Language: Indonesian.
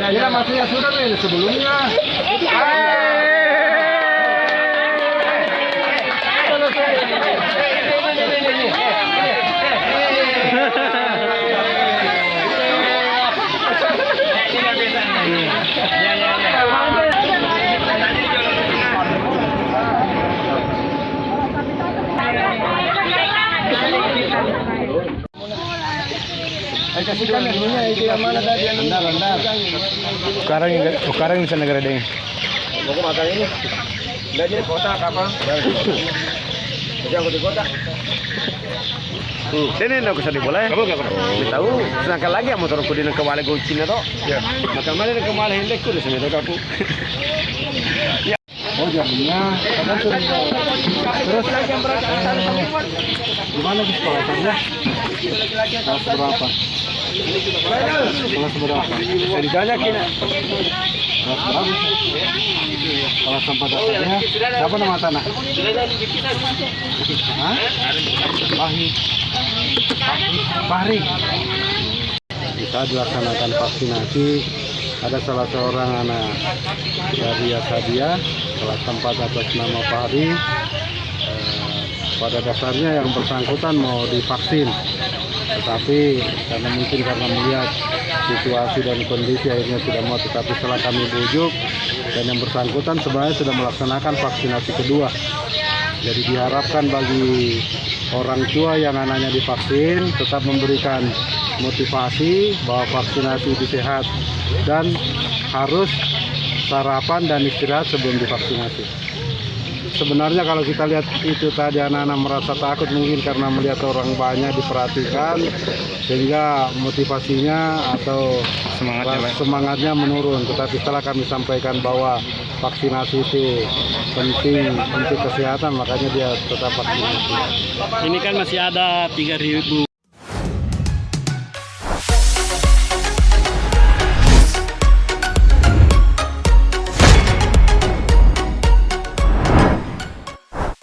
Ya maksudnya sudah nih sebelumnya. Kasihkan dulunya itu yang mana tadi? Rendar. Sekarang bisa negara deng. Mau makan ini? Udah jadi kota apa? Jangan di kota. Ini nak kesana boleh? Kamu nggak pernah? Tahu. Senangkan lagi motor aku di kemana gocin itu? Ya. Makan mana di kemana hendek ku di sini tu aku. Oh jamnya, terus gimana di sekolahnya? Kelas berapa? Kelas berapa? Ditanya kina. Kelas berapa? Kelas 4 dasarnya. Siapa nama tanah? Hah? Bahri. Bisa dilaksanakan vaksinasi. Ada salah seorang anak dari Asadia kelas 4 atas nama Fahri. Pada dasarnya yang bersangkutan mau divaksin, tetapi karena melihat situasi dan kondisi akhirnya tidak mau, tetapi setelah kami bujuk dan yang bersangkutan sebenarnya sudah melaksanakan vaksinasi kedua. Jadi diharapkan bagi orang tua yang anaknya divaksin tetap memberikan motivasi bahwa vaksinasi itu sehat dan harus sarapan dan istirahat sebelum divaksinasi. Sebenarnya kalau kita lihat itu tadi anak-anak merasa takut mungkin karena melihat orang banyak diperhatikan sehingga motivasinya atau semangatnya menurun. Tetapi setelah kami sampaikan bahwa vaksinasi itu penting untuk kesehatan, makanya dia tetap vaksinasi. Ini kan masih ada 3.000